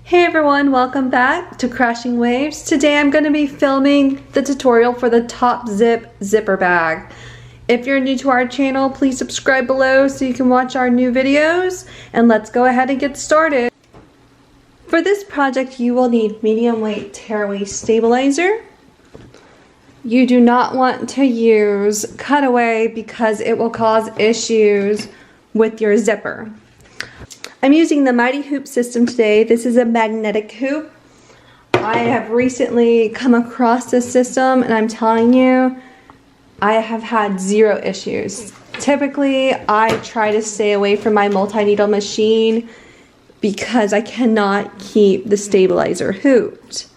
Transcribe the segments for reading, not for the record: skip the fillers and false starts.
Hey everyone, welcome back to Crashing Waves. Today I'm going to be filming the tutorial for the top zip zipper bag. If you're new to our channel, please subscribe below so you can watch our new videos, and let's go ahead and get started. For this project you will need medium weight tearaway stabilizer. You do not want to use cutaway because it will cause issues with your zipper. I'm using the Mighty Hoop system today. This is a magnetic hoop. I have recently come across this system and I'm telling you, I have had zero issues. Typically, I try to stay away from my multi-needle machine because I cannot keep the stabilizer hooped.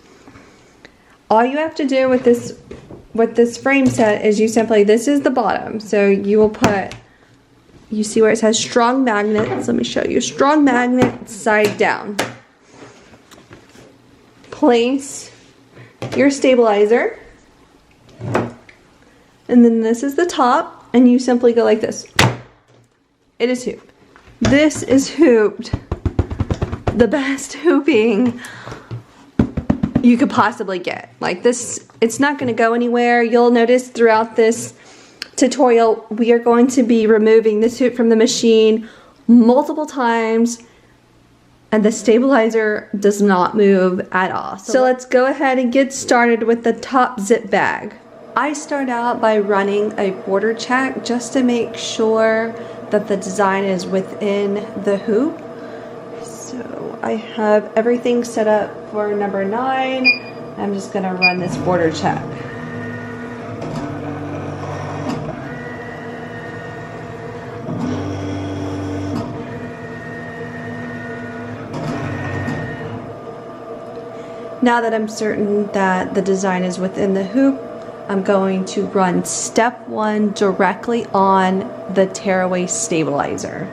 All you have to do with this frame set is you simply, this is the bottom, so you will put, you see where it says strong magnets. Let me show you. Strong magnet side down. Place your stabilizer. And then this is the top. And you simply go like this. It is hooped. This is hooped. The best hooping you could possibly get. Like this, it's not going to go anywhere. You'll notice throughout this tutorial, we are going to be removing this hoop from the machine multiple times, and the stabilizer does not move at all. So let's go ahead and get started with the top zip bag. I start out by running a border check just to make sure that the design is within the hoop. So I have everything set up for number 9. I'm just going to run this border check. Now that I'm certain that the design is within the hoop, I'm going to run step 1 directly on the tearaway stabilizer.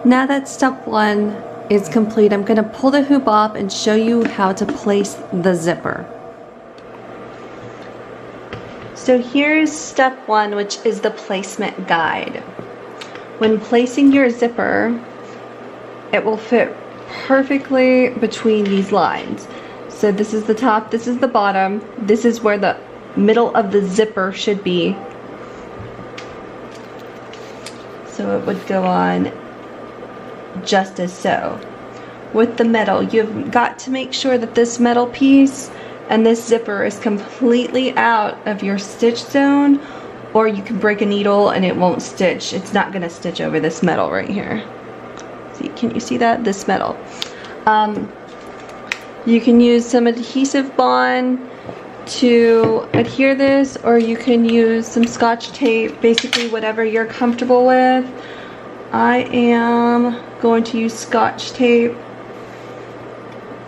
Now that step 1 is complete, I'm going to pull the hoop off and show you how to place the zipper. So here's step 1, which is the placement guide. When placing your zipper, it will fit perfectly between these lines. So this is the top, this is the bottom, this is where the middle of the zipper should be. So it would go on just as so. With the metal, you've got to make sure that this metal piece and this zipper is completely out of your stitch zone, or you can break a needle and it won't stitch. It's not going to stitch over this metal right here. See, can you see that? This metal. You can use some adhesive bond to adhere this, or you can use some Scotch tape, basically whatever you're comfortable with. I am going to use Scotch tape,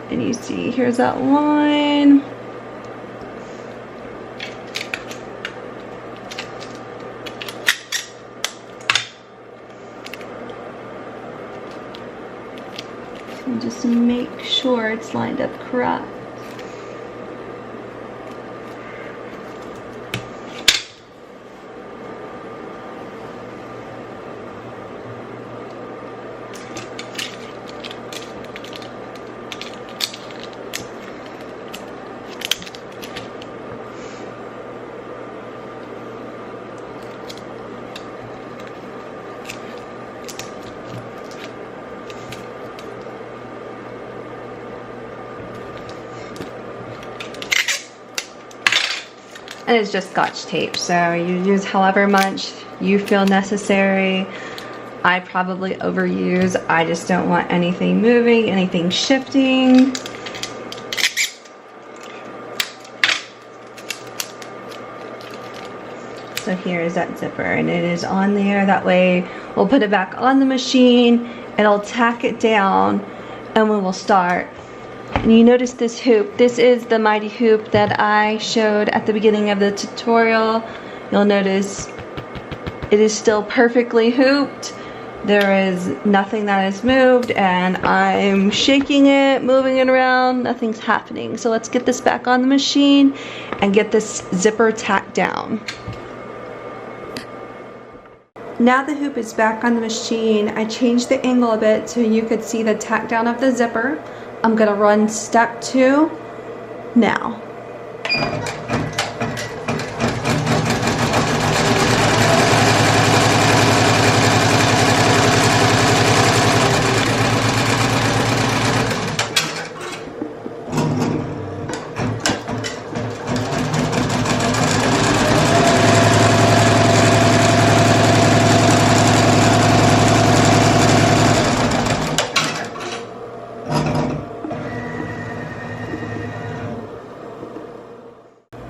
and you see here's that line. And just make sure it's lined up correct. and it's just Scotch tape, so you use however much you feel necessary. I probably overuse. I just don't want anything moving, anything shifting. So here is that zipper, and it is on there. That way we'll put it back on the machine, it'll tack it down, and we will start. And you notice this hoop. This is the mighty hoop that I showed at the beginning of the tutorial. You'll notice it is still perfectly hooped. There is nothing that is moved, and I'm shaking it, moving it around, nothing's happening. So let's get this back on the machine and get this zipper tacked down. Now the hoop is back on the machine. I changed the angle a bit so you could see the tack down of the zipper. I'm gonna run step 2 now.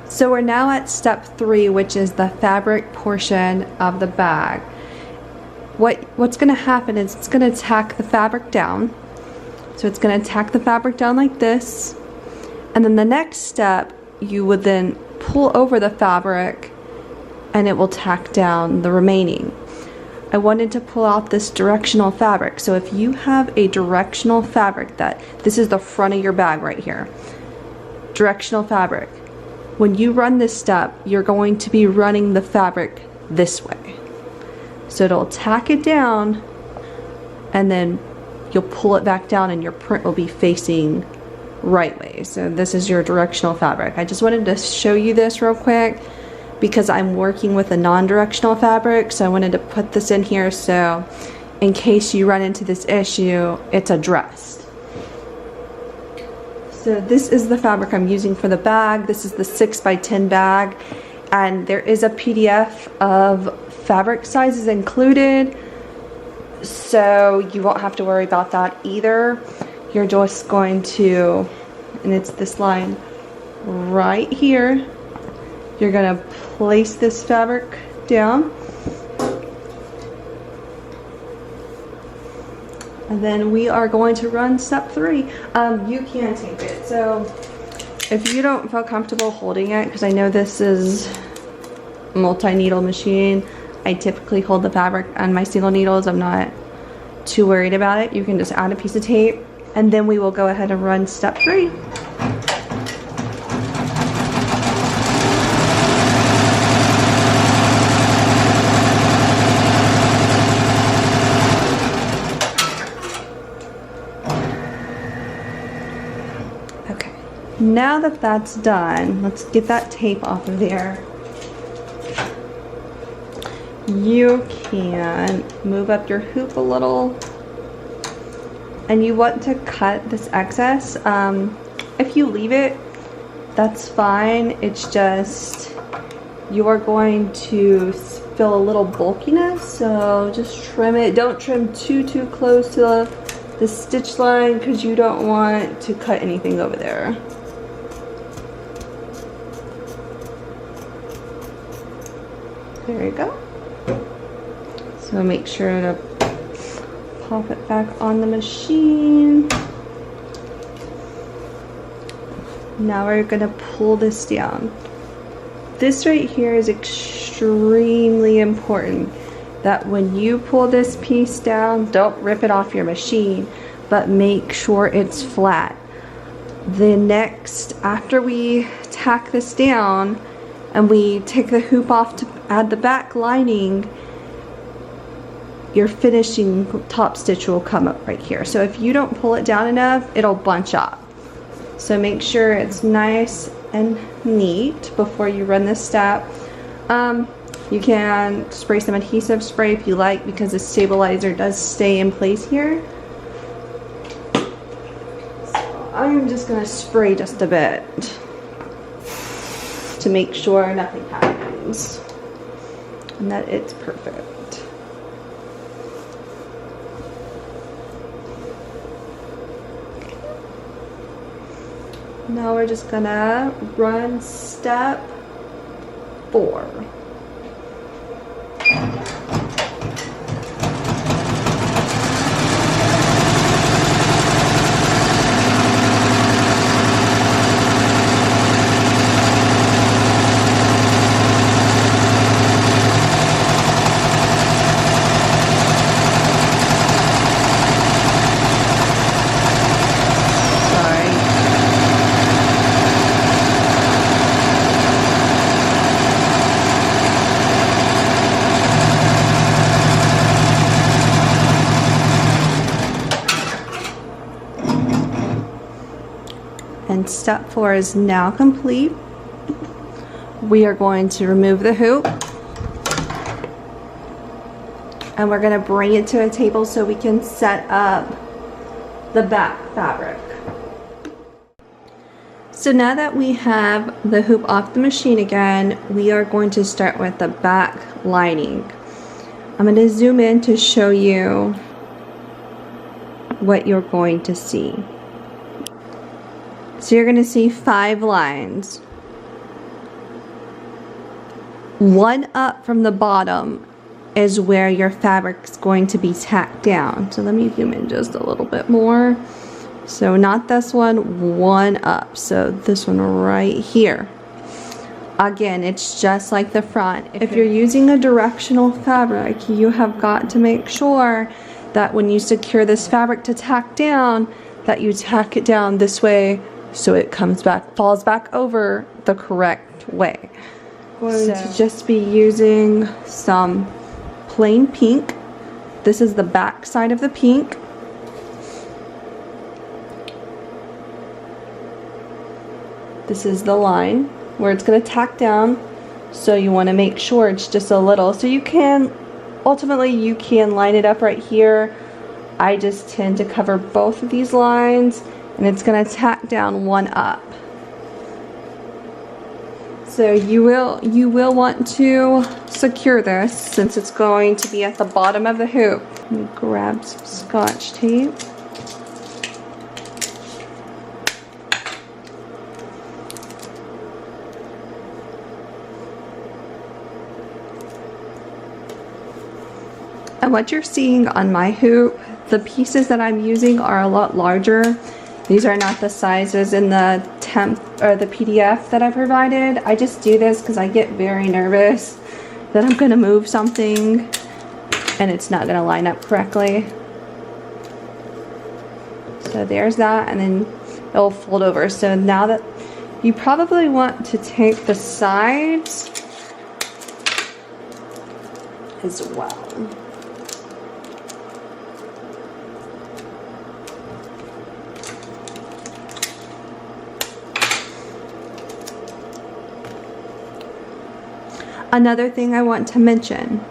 So we're now at step 3, which is the fabric portion of the bag. What's going to happen is it's going to tack the fabric down. So it's going to tack the fabric down like this. And then the next step, you would then pull over the fabric and it will tack down the remaining. I wanted to pull out this directional fabric. So if you have a directional fabric, this is the front of your bag right here. Directional fabric. When you run this step, you're going to be running the fabric this way. So it'll tack it down, and then you'll pull it back down and your print will be facing right way. So this is your directional fabric. I just wanted to show you this real quick because I'm working with a non-directional fabric, so I wanted to put this in here so in case you run into this issue, it's addressed. So this is the fabric I'm using for the bag. This is the 6x10 bag, and there is a PDF of fabric sizes included, so you won't have to worry about that either. You're just going to, and it's this line right here, you're going to place this fabric down, and then we are going to run step 3. You can tape it, so if you don't feel comfortable holding it, because I know this is a multi-needle machine, I typically hold the fabric on my single needles. I'm not too worried about it. You can just add a piece of tape, and then we will go ahead and run step 3. Now that that's done, let's get that tape off of there. You can move up your hoop a little, and you want to cut this excess. If you leave it, that's fine. It's just you are going to feel a little bulkiness, so just trim it. Don't trim too close to the stitch line because you don't want to cut anything over there. There you go. So make sure to pop it back on the machine. Now we're going to pull this down. This right here is extremely important, that when you pull this piece down, don't rip it off your machine, but make sure it's flat. The next, after we tack this down and we take the hoop off to add the back lining, your finishing top stitch will come up right here. So if you don't pull it down enough, it'll bunch up. So make sure it's nice and neat before you run this step. You can spray some adhesive spray if you like, because the stabilizer does stay in place here. So I'm just going to spray just a bit to make sure nothing happens and that it's perfect. Now we're just gonna run step 4. And step 4 is now complete. We are going to remove the hoop and we're going to bring it to a table so we can set up the back fabric. So now that we have the hoop off the machine again, we are going to start with the back lining. I'm going to zoom in to show you what you're going to see. So you're going to see 5 lines. 1 up from the bottom is where your fabric is going to be tacked down. So let me zoom in just a little bit more. So not this one, 1 up. So this one right here. Again, it's just like the front. If you're using a directional fabric, you have got to make sure that when you secure this fabric to tack down, that you tack it down this way so it comes back, falls back over the correct way. I'm going to just be using some plain pink. This is the back side of the pink. This is the line where it's going to tack down, so you want to make sure it's just a little. So you can, ultimately you can line it up right here. I just tend to cover both of these lines, and it's going to tack down 1 up. So you will want to secure this since it's going to be at the bottom of the hoop. Let me grab some Scotch tape. And what you're seeing on my hoop, the pieces that I'm using are a lot larger. These are not the sizes in the temp or the PDF that I provided. I just do this because I get very nervous that I'm going to move something and it's not going to line up correctly. So there's that, and then it'll fold over. So now that you probably want to take the sides as well. Another thing I want to mention,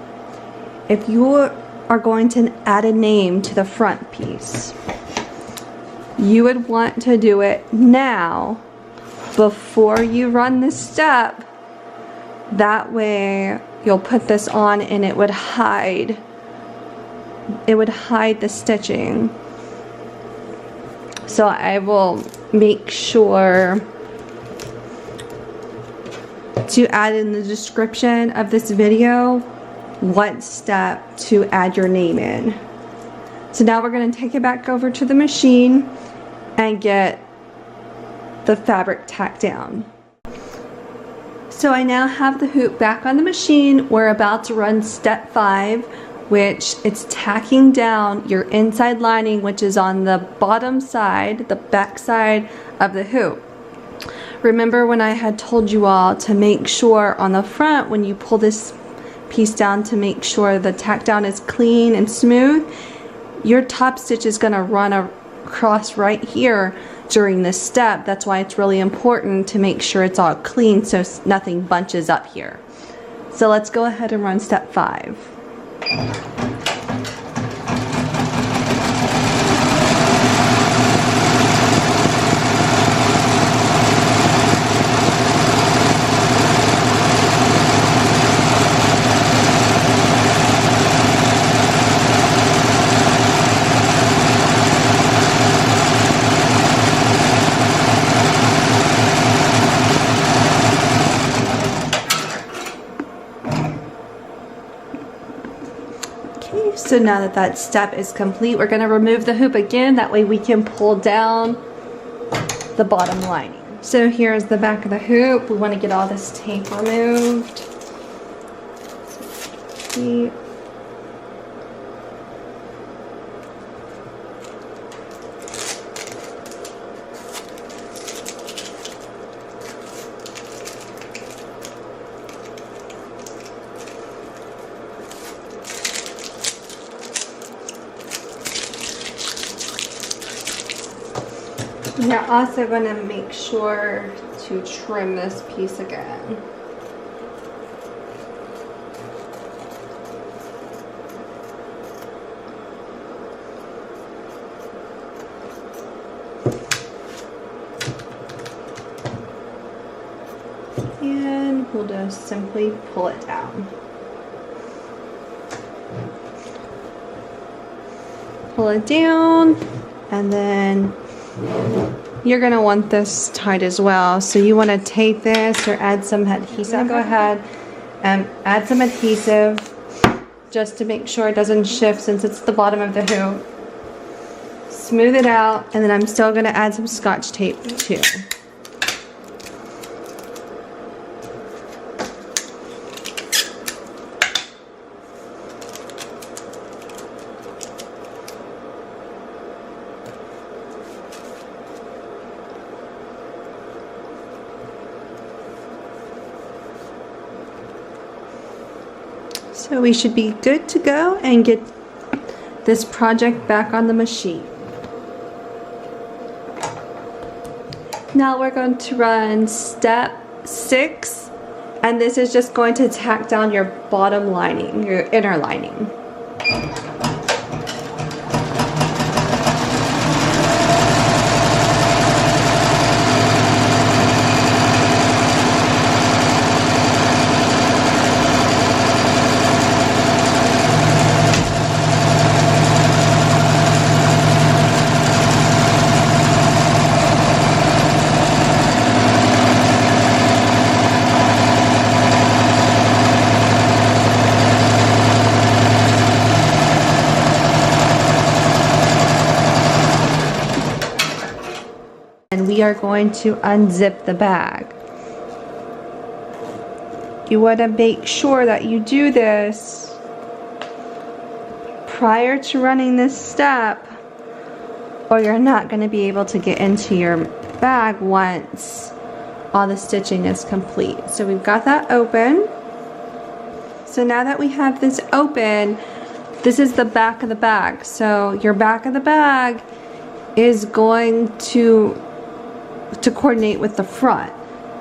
if you are going to add a name to the front piece, you would want to do it now before you run this step. That way you'll put this on and it would hide the stitching. So I will make sure to add in the description of this video what step to add your name in. So now we're going to take it back over to the machine and get the fabric tacked down. So I now have the hoop back on the machine. We're about to run step 5, which it's tacking down your inside lining, which is on the bottom side, the back side of the hoop. Remember when I had told you all to make sure on the front when you pull this piece down to make sure the tack down is clean and smooth? Your top stitch is going to run across right here during this step. That's why it's really important to make sure it's all clean so nothing bunches up here. So let's go ahead and run step 5. So now that that step is complete, we're going to remove the hoop again. That way we can pull down the bottom lining. So here's the back of the hoop. We want to get all this tape removed. Tape. We're also going to make sure to trim this piece again. And we'll just simply pull it down. Pull it down, and then you're going to want this tight as well. So you want to tape this or add some adhesive. Go ahead and add some adhesive just to make sure it doesn't shift since it's the bottom of the hoop. Smooth it out, and then I'm still going to add some Scotch tape too. So we should be good to go and get this project back on the machine. Now we're going to run step 6, and this is just going to tack down your bottom lining, your inner lining. And we are going to unzip the bag. You want to make sure that you do this prior to running this step, or you're not going to be able to get into your bag once all the stitching is complete. So we've got that open. So now that we have this open, this is the back of the bag. So your back of the bag is going to coordinate with the front.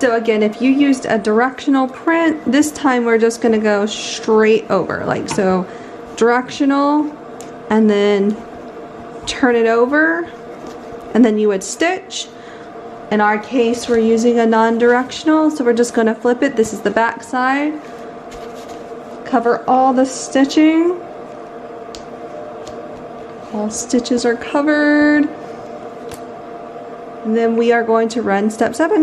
So again, if you used a directional print, this time we're just going to go straight over, like so, directional, and then turn it over, and then you would stitch. In our case, we're using a non-directional, so we're just going to flip it. This is the back side. Cover all the stitching. All stitches are covered. And then we are going to run step 7.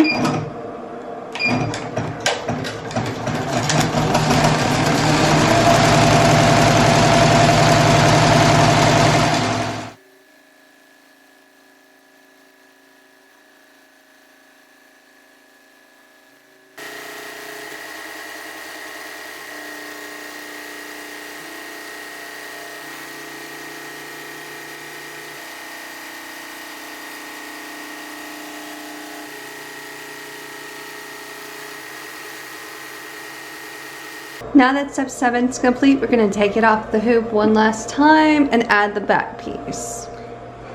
Now that step 7 is complete, we're going to take it off the hoop one last time and add the back piece.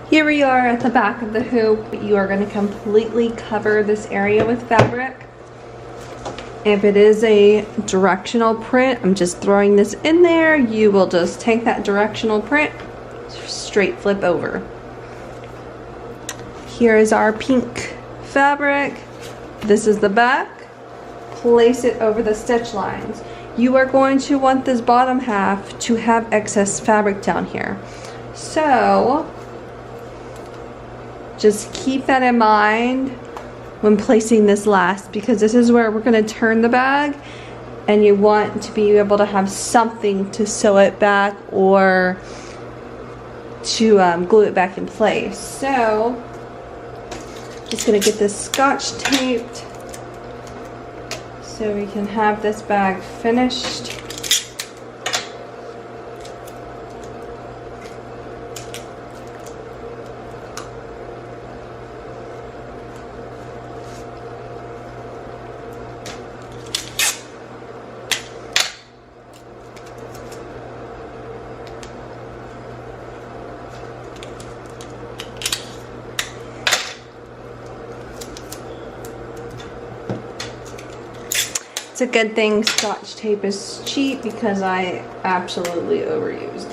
Here we are at the back of the hoop. You are going to completely cover this area with fabric. If it is a directional print, I'm just throwing this in there. You will just take that directional print, straight flip over. Here is our pink fabric. This is the back. Place it over the stitch lines. You are going to want this bottom half to have excess fabric down here. So just keep that in mind when placing this last, because this is where we're going to turn the bag and you want to be able to have something to sew it back or to glue it back in place. So just gonna get this Scotch taped so we can have this bag finished. It's a good thing Scotch tape is cheap because I absolutely overuse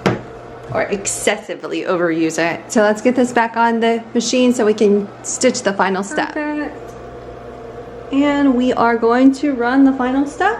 it. Or excessively overuse it. So let's get this back on the machine so we can stitch the final step. Perfect. And we are going to run the final step.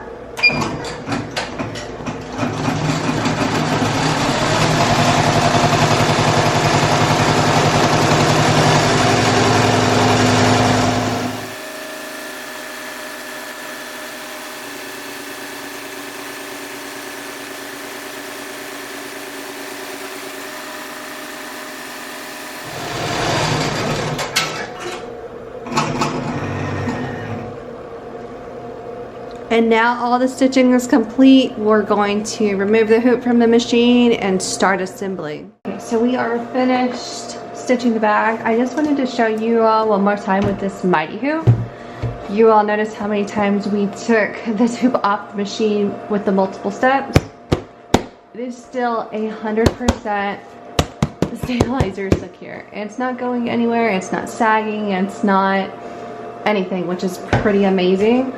And now all the stitching is complete. We're going to remove the hoop from the machine and start assembling. Okay, so we are finished stitching the bag. I just wanted to show you all one more time with this mighty hoop. You all notice how many times we took this hoop off the machine with the multiple steps. It is still 100% stabilizer secure. It's not going anywhere, it's not sagging, it's not anything, which is pretty amazing.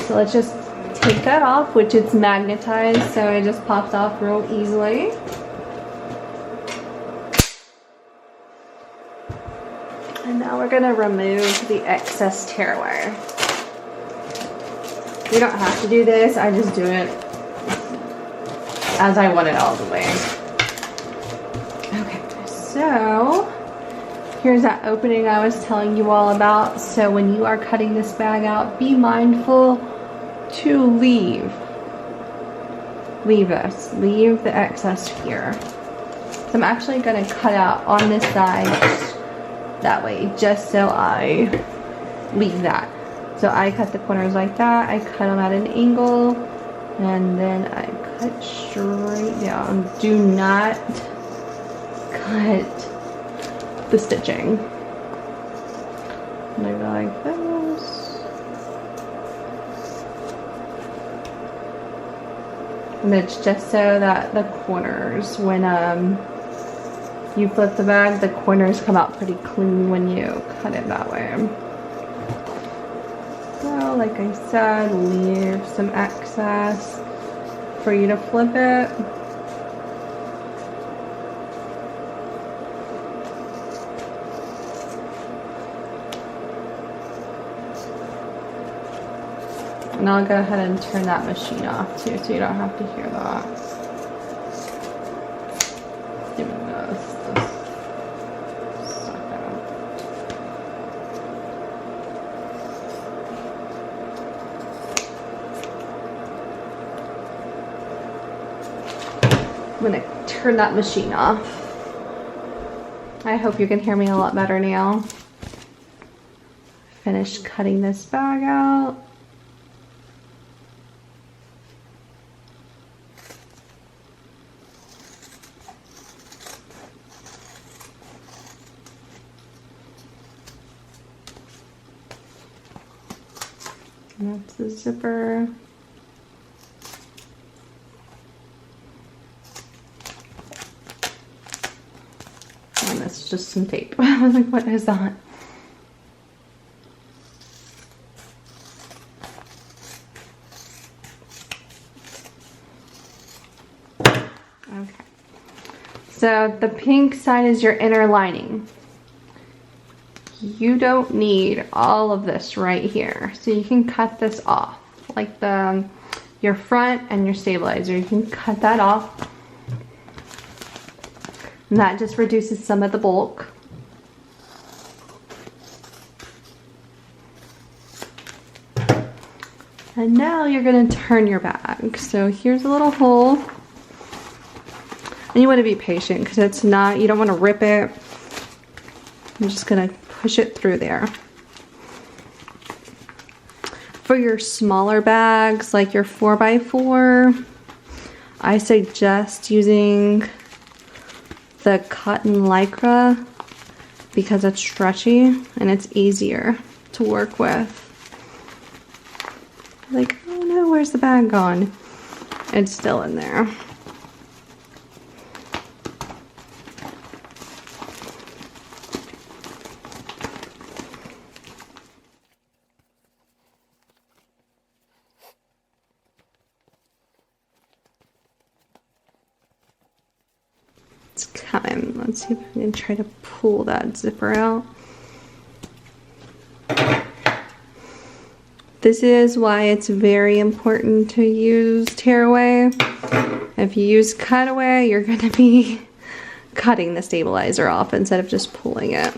So let's just take that off, which it's magnetized, so it just pops off real easily. And now we're gonna remove the excess tear wire. You don't have to do this, I just do it as I want it all the way. Okay, so here's that opening I was telling you all about. So when you are cutting this bag out, be mindful to leave the excess here. So I'm actually going to cut out on this side that way, just so I leave that. So I cut the corners like that, I cut them at an angle, and then I cut straight down. Do not cut the stitching. And I go like this. And it's just so that the corners, when you flip the bag, the corners come out pretty clean when you cut it that way. So, like I said, leave some excess for you to flip it. And I'll go ahead and turn that machine off too, so you don't have to hear that. Even this suck out. I'm gonna turn that machine off. I hope you can hear me a lot better now. Finished cutting this bag out. And that's the zipper. And that's just some tape. I was like, what is that? Okay. So the pink side is your inner lining. You don't need all of this right here, so you can cut this off, like your front and your stabilizer. You can cut that off, and that just reduces some of the bulk. And now you're gonna turn your bag. So here's a little hole. And you wanna be patient because it's not, you don't wanna rip it. I'm just gonna push it through there. For your smaller bags, like your 4x4, I suggest using the cotton lycra because it's stretchy and it's easier to work with. Like, oh no, where's the bag gone? It's still in there. It's coming. Let's see if I can try to pull that zipper out. This is why it's very important to use tearaway. If you use cutaway, you're going to be cutting the stabilizer off instead of just pulling it.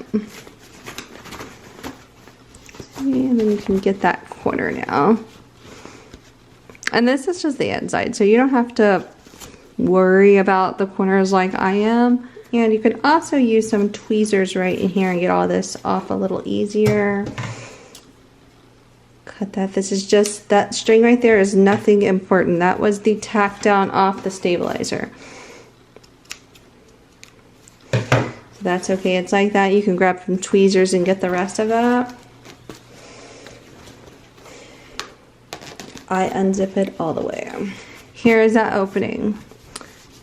And then you can get that corner now. And this is just the inside, so you don't have to worry about the corners like I am. And you can also use some tweezers right in here and get all this off a little easier. Cut that. This is just, that string right there is nothing important. That was the tack down off the stabilizer. So that's okay. It's like that. You can grab some tweezers and get the rest of that. I unzip it all the way. Here is that opening.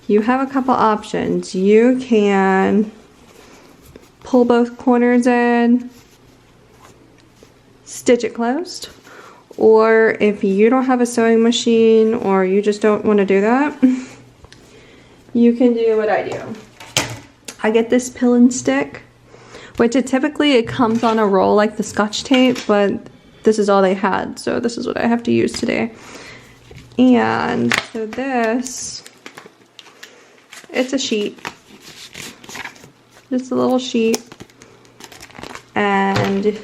You have a couple options. You can pull both corners in, stitch it closed, or if you don't have a sewing machine or you just don't want to do that, you can do what I do. I get this Pellon stick, which it comes on a roll like the Scotch tape, but this is all they had, so this is what I have to use today. And so this, it's a sheet, just a little sheet, and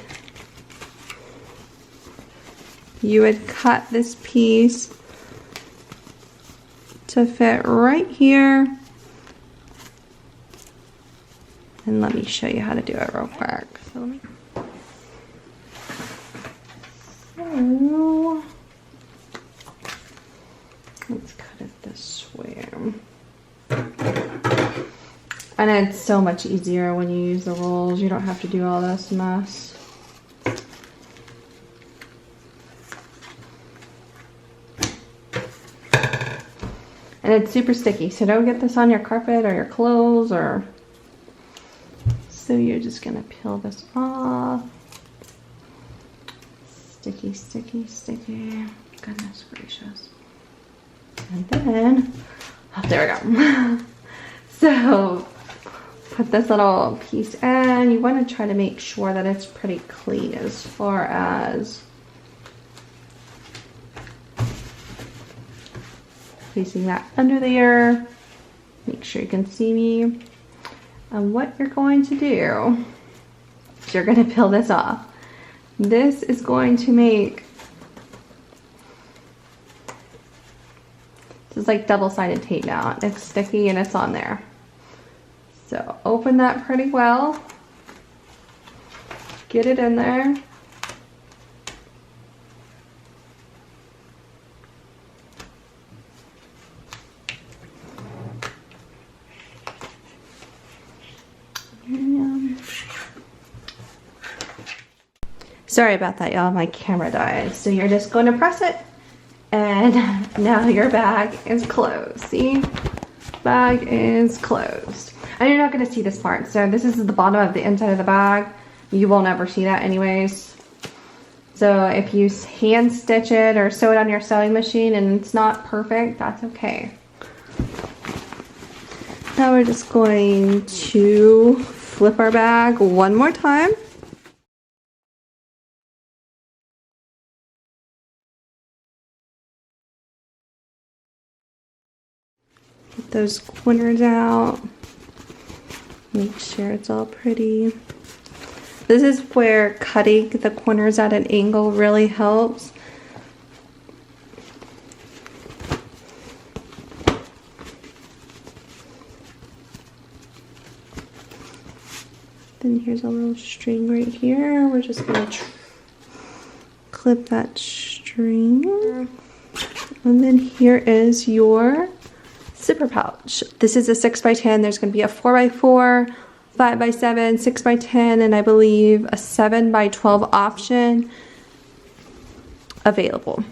you would cut this piece to fit right here. And let me show you how to do it real quick. So let's cut it this way. And it's so much easier when you use the rolls. You don't have to do all this mess. And it's super sticky, so don't get this on your carpet or your clothes or... So you're just gonna peel this off. Sticky, sticky, sticky. Goodness gracious. And then, oh, there we go. So, put this little piece in. You want to try to make sure that it's pretty clean as far as placing that under there. Make sure you can see me. And what you're going to do is you're going to peel this off. This is going to make, this is like double-sided tape now. It's sticky and it's on there. So open that pretty well. Get it in there. Sorry about that, y'all. My camera died. So you're just going to press it, and now your bag is closed. See? Bag is closed. And you're not going to see this part. So this is the bottom of the inside of the bag. You will never see that anyways. So if you hand stitch it or sew it on your sewing machine and it's not perfect, that's okay. Now we're just going to flip our bag one more time. Get those corners out. Make sure it's all pretty. This is where cutting the corners at an angle really helps. Then here's a little string right here. We're just gonna clip that string. And then here is your zipper pouch. This is a 6x10. There's gonna be a 4x4, 5x7, 6x10, and I believe a 7x12 option available.